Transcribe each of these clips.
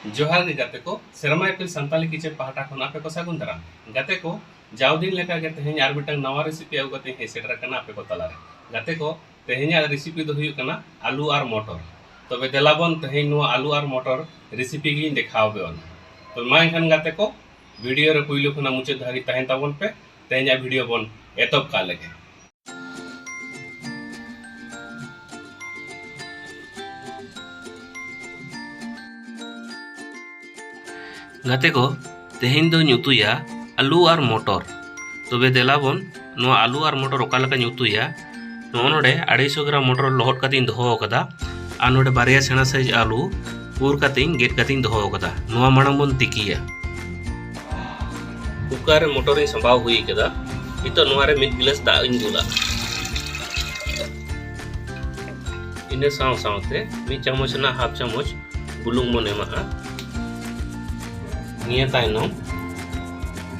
जोहार गे गाते को सेरमा एपिल संताली किचन पहाटा खन आपे को सागुन दाराम गाते को जाव दिन लेका गे तेहें आर मिटन नवा रेसिपी आगु गते हे सेटर कना आपे को तलारे गाते को तेहें रेसिपी दो हुयु कना आलू और मटर तबे देलाबन तेहें नो आलू और मटर रेसिपी गी देखाव बेवन तो मा एखान गाते को वीडियो रे पुइलो खना मुचे धारी तहें ताबन पे तेहें वीडियो बन एतब का लेगे गाते को तेहें दो नुतुया आलू और मटर तबे देलाबन नो आलू और मटर ओकालका नुतुया नोडे 250 ग्राम मटर लहट कतिन दोहो कदा आ नोडे बारिया सेना साइज आलू पूर कतिन गेट कतिन दोहो कदा नोआ मांग बन तिकिया कुकर मटर इन संभाव हुई कदा इतो नोआ रे मिड गिलास दा इन दुला इने साव सावते मी चम्मच ना हाफ चम्मच बुलुंग मन एमा निया ताइनम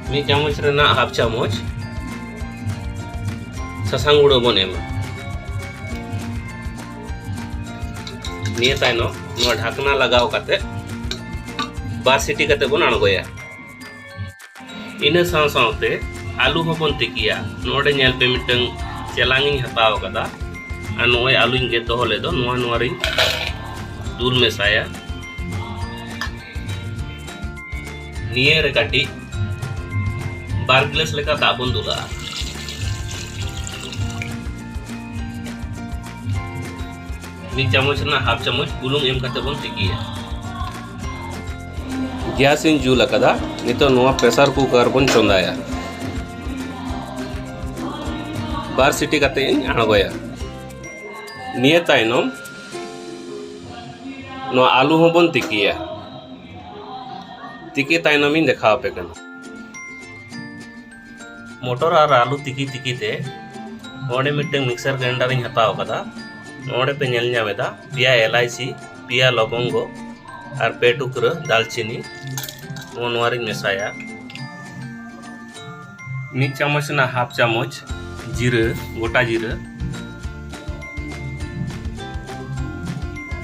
मी चम्मच रेना हाफ चम्मच ससांग गुड़ो बन एमा निया ताइनम नो ढाकना लगाव काते बार सीटी काते बन अणगोया इना साव सावते आलू हबन तिकिया नोडे नेल पे मिटंग चेलांगिन हताव कदा आ नोय आलू गे दोहो ले दो नोआ नोआ रि दूल मेसाया निये रे काटी बार गिलास लेका दाबन दुला मी चम्मच ना हाफ चम्मच बुलुंग एम काते बन तिकिया गैस इन जुल कदा नितो नोआ प्रेशर कुकर बन चंदाया बार सीटी काते इन अणगोया निये ताइनम नो आलू हो बन तिकिया तिकी ताइनम इन देखा पे कना मोटर और आलू तिकी तिकी ते ओडे मिटंग मिक्सर ग्राइंडर इन हताव कदा ओडे पे नेल ᱧᱟᱢᱮᱫᱟ पिया एलआईसी पिया लवंगो और पे टुकरा दालचीनी नोवारिन मेसाया मिड चम्मच ना हाफ चम्मच जीरा गोटा जीरा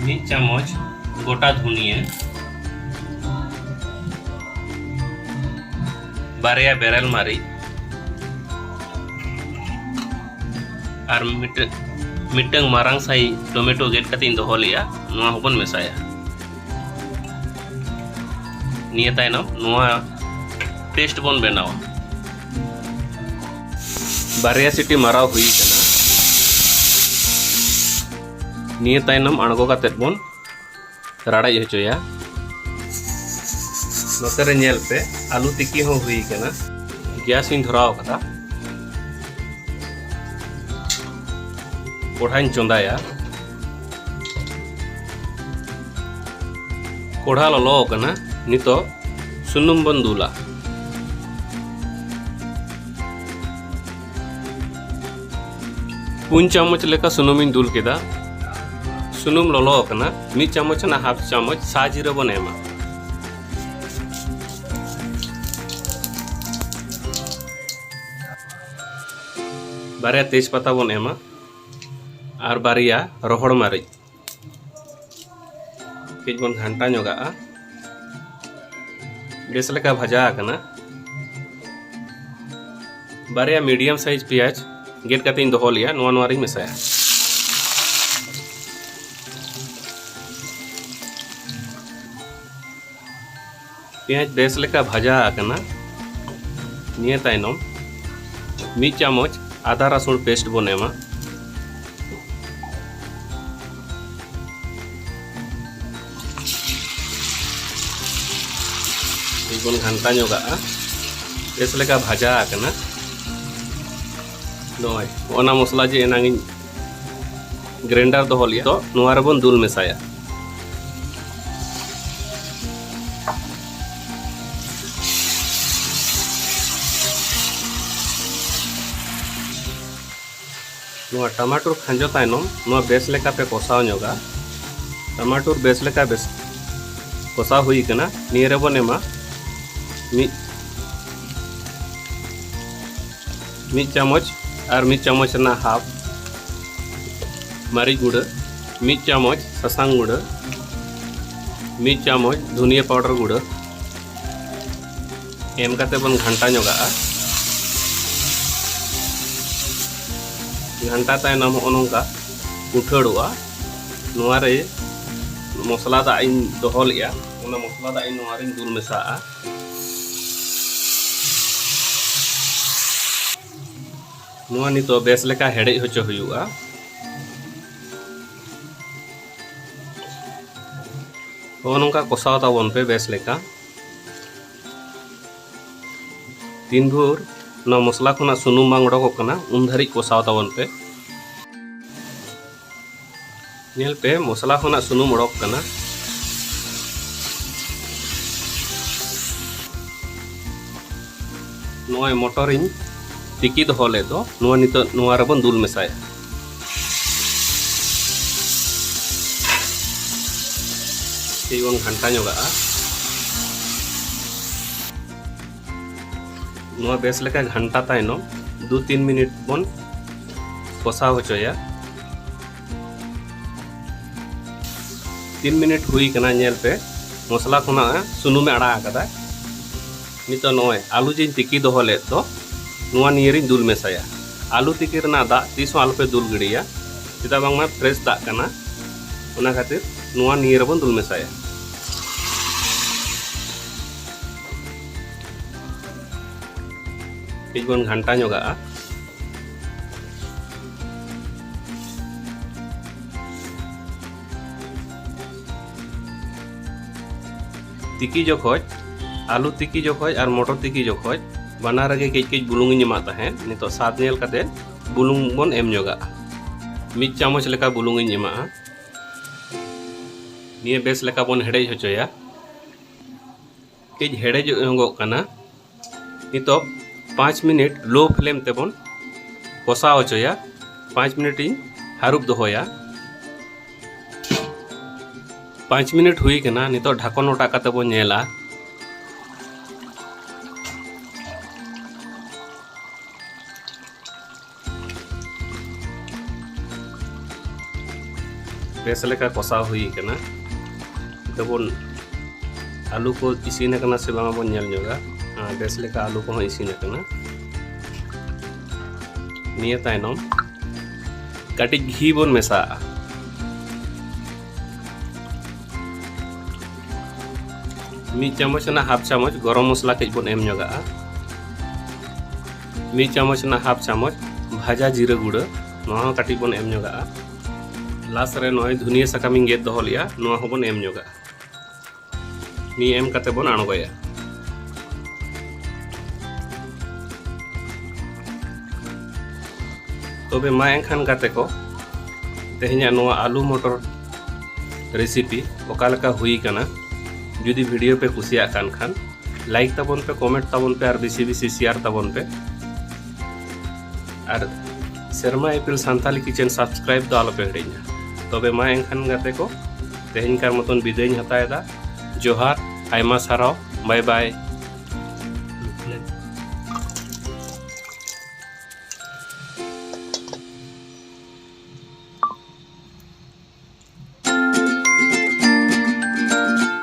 मिड चम्मच गोटा धनिया बारिया बेरल मारी और मिटंग मारांग साई टोमेटो गेट कतिन दोहो लिया नोआ होबन मेसाया निये ताइनम नोआ पेस्ट बन बनावा बारिया सीटी माराव हुई कना निये ताइनम अणगो काते बन राड़ाई हचोया नोते रे नेल पे आलू तिकी हो हुई कना गैस इन धराव कदा कोढ़ा चंदाया कोढ़ा ललो कना नितो सुनुम बन दुला पुन चम्मच लेका सुनुम इन दुल केदा सुनुम ललो कना मिड चम्मच ना हाफ चम्मच साजीरा बन एमा बारिया तेजपत्ता बन एमा और बारिया रोहड़ मारिच कई बन घंटा नोगा बेस लेका भाजा आकना बारिया मीडियम साइज पियाज गेट काते इन दोहो लिया नोआ नोआ रि मेसाया पियाज बेस लेका भाजा आकना निये ताइनम मिड चम्मच आदा रसुन पेस्ट बन एमा बन घंटा नोगा बेस लेका भाजा आकना नोय ओना मसला जे एनांग ग्राइंडर दोहो लिया तो नोआ रे बन दुल मेसाया नोआ टमाटर खांजो ताइनम नोआ बेस लेका पे कोसाव नोगा टमाटर बेस लेका बेस कोसा हुई कना निये रे बन एमा मिड चम्मच और मिड चम्मच ना हाफ मरीच गुड़ मिड चम्मच ससांग गुड़ ᱢᱤᱫ ᱪᱟᱢᱚᱪ धनिया पाउडर गुड़ा एम काते बन घंटा जोगा घंटा तायनम नोंका उठाड़ोआ नोआरे मसला दा इन दोहो लिया उना मसला दा इन नोआरे दुल मेसा नोआ नितो बेस लेका हेडे होचो हुयुआ नोंका कोसाव ताबन पे बेस लेका तीन भोर ना मसला खुना सुनुम बांग उडोक कना उन धारी कोसाव ताबन पे नेल पे मसला खुना सुनुम उडोक कना नोय मोटरिन तिकी दोहो ले दो नोआ नितो नोआ रेबन दुल मेसाया बन घंटा जोगा बेस लेका घंटा तायनो 2-3 मिनट बन कोसाव होचोया 3 मिनट हुई कना नेल पे मसला खुना सुनुम में आड़ा आकदा नितो नोय आलू जिन तिकी दोहो ले तो नोआ नियरिन दुल मेसाया आलू तिकी रना दा तीसो आलू पे दुल गिड़िया चिता बांगमा फ्रेश दा कना उना खातिर नोआ नियर बन दुल मेसाया बन घंटा जोगा तिकी जोखोज आलू तिकी जोखोज और मटर तिकी जोखोज बना रगे केज केज बुलुंग इन एमा तहेन नितो सात नेल काते बुलुंग बन एम जोगा मिद चामच लेका बुलुंग इन एमा निये बेस लेका बन हेडे होचोया केज हेडे जोगो कना नितो 5 मिनट लो फ्लेम तेबन कोसा होचोया 5 मिनट इन हारुब दोहोया 5 मिनट हुई कना नितो ढाकन ओटा काते बन नेला बेस लेका कोसा हुई कना तबन आलू को इसीन कना से बांगा बन नेल जोगा बेस लेका आलू को इसीन कना निये तायनम काटी घी बन मेसा मिद चामच ना हाफ चामच गरम मसला केज बन एम जोगा मिद चामच ना हाफ चामच भाजा जीरा गुड़ा नोआ काटी बन एम जोगा लास्ट रे नोय धनिया साकामिंग गेद दोहो लिया नोआ होबन एम जोगा नि एम काते बन आणगोया तबे मा एनखान काते को तेहኛ नोआ आलू मटर रेसिपी ओकालका हुई कना जुदी वीडियो पे कुसिया कान खान लाइक ताबन पे कमेंट ताबन पे और बेसी बेसी शेयर ताबन पे और शर्मा एपिल सान्ताली किचन सब्सक्राइब दो आलो पे हड़िया तबे मा एनखान गाते को तेहញकार मतन विदाय हतायदा जोहार आयमा साराव बाय बाय।